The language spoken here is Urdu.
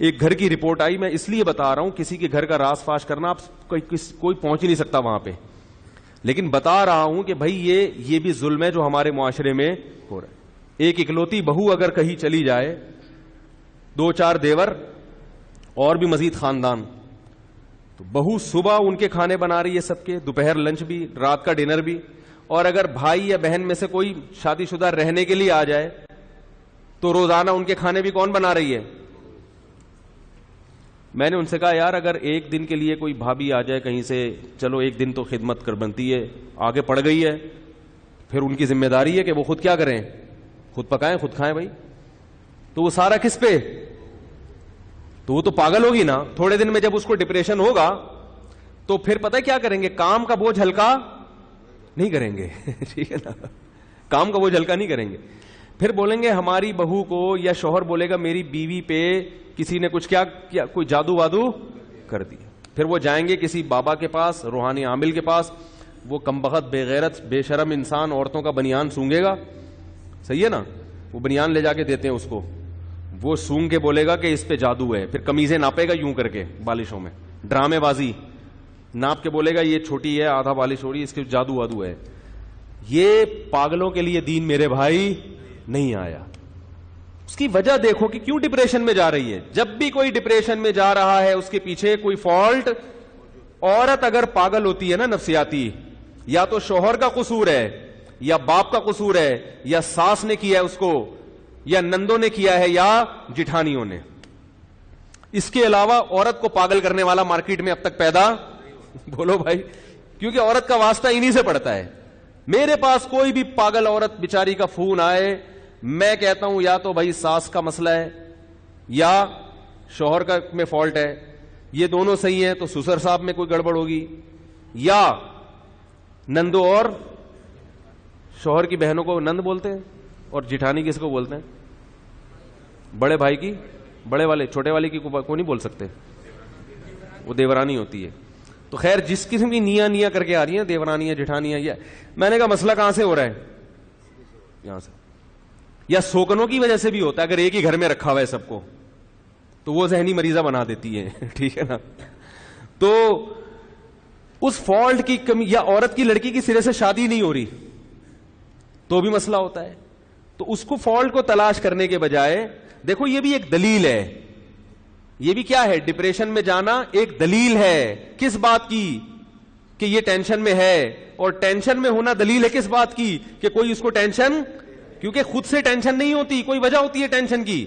ایک گھر کی رپورٹ آئی, میں اس لیے بتا رہا ہوں, کسی کے گھر کا راز فاش کرنا آپ کوئی پہنچ ہی نہیں سکتا وہاں پہ, لیکن بتا رہا ہوں کہ بھائی یہ بھی ظلم ہے جو ہمارے معاشرے میں ہو رہا ہے. ایک اکلوتی بہو اگر کہیں چلی جائے, 2-4 دیور اور بھی مزید خاندان, تو بہو صبح ان کے کھانے بنا رہی ہے سب کے, دوپہر لنچ بھی, رات کا ڈنر بھی, اور اگر بھائی یا بہن میں سے کوئی شادی شدہ رہنے کے لیے آ جائے تو روزانہ ان کے کھانے بھی کون بنا رہی ہے؟ میں نے ان سے کہا یار اگر ایک دن کے لیے کوئی بھابھی آ جائے کہیں سے, چلو ایک دن تو خدمت کر بنتی ہے, آگے پڑ گئی ہے, پھر ان کی ذمہ داری ہے کہ وہ خود کیا کریں, خود پکائیں خود کھائیں بھائی, تو وہ سارا کس پہ؟ تو وہ تو پاگل ہوگی نا. تھوڑے دن میں جب اس کو ڈپریشن ہوگا تو پھر پتہ کیا کریں گے, کام کا بوجھ ہلکا نہیں کریں گے. ٹھیک ہے نا, کام کا بوجھ ہلکا نہیں کریں گے. پھر بولیں گے ہماری بہو کو, یا شوہر بولے گا میری بیوی پہ کسی نے کچھ کیا کوئی جادو وادو کر دیا. پھر وہ جائیں گے کسی بابا کے پاس, روحانی عامل کے پاس, وہ کمبخت بے غیرت بے شرم انسان عورتوں کا بنیان سونگے گا, صحیح ہے نا, وہ بنیان لے جا کے دیتے ہیں اس کو, وہ سونگ کے بولے گا کہ اس پہ جادو ہے, پھر قمیضیں ناپے گا یوں کر کے بالشوں میں, ڈرامے بازی ناپ کے بولے گا یہ چھوٹی ہے آدھا بالش ہو رہی ہے, اس کے جادو وادو ہے. یہ پاگلوں کے لیے دین میرے بھائی نہیں آیا. اس کی وجہ دیکھو کہ کیوں ڈپریشن میں جا رہی ہے. جب بھی کوئی ڈپریشن میں جا رہا ہے اس کے پیچھے کوئی فالٹ. عورت اگر پاگل ہوتی ہے نا نفسیاتی, یا تو شوہر کا قصور ہے, یا باپ کا قصور ہے, یا ساس نے کیا ہے اس کو, یا نندوں نے کیا ہے, یا جٹھانیوں نے. اس کے علاوہ عورت کو پاگل کرنے والا مارکیٹ میں اب تک پیدا, بولو بھائی, کیونکہ عورت کا واسطہ انہی سے پڑتا ہے. میرے پاس کوئی بھی پاگل عورت بیچاری کا فون آئے, میں کہتا ہوں یا تو بھائی ساس کا مسئلہ ہے یا شوہر کا میں فالٹ ہے, یہ دونوں صحیح ہیں تو سسر صاحب میں کوئی گڑبڑ ہوگی, یا نندو اور شوہر کی بہنوں کو نند بولتے ہیں, اور جٹھانی کس کو بولتے ہیں؟ بڑے بھائی کی, بڑے والے, چھوٹے والے کی کو نہیں بول سکتے, وہ دیورانی ہوتی ہے. تو خیر جس قسم کی نیا کر کے آ رہی ہیں دیورانیاں جٹھانیاں, یہ میں نے کہا مسئلہ کہاں سے ہو رہا ہے؟ یہاں سے. یا سوکنوں کی وجہ سے بھی ہوتا ہے, اگر ایک ہی گھر میں رکھا ہوا ہے سب کو تو وہ ذہنی مریضہ بنا دیتی ہے. ٹھیک ہے نا, تو اس فالٹ کی کمی, یا عورت کی لڑکی کی سرے سے شادی نہیں ہو رہی تو بھی مسئلہ ہوتا ہے. تو اس کو فالٹ کو تلاش کرنے کے بجائے دیکھو یہ بھی ایک دلیل ہے, یہ بھی کیا ہے, ڈپریشن میں جانا ایک دلیل ہے. کس بات کی؟ کہ یہ ٹینشن میں ہے, اور ٹینشن میں ہونا دلیل ہے کس بات کی؟ کہ کوئی اس کو ٹینشن, کیونکہ خود سے ٹینشن نہیں ہوتی, کوئی وجہ ہوتی ہے ٹینشن کی.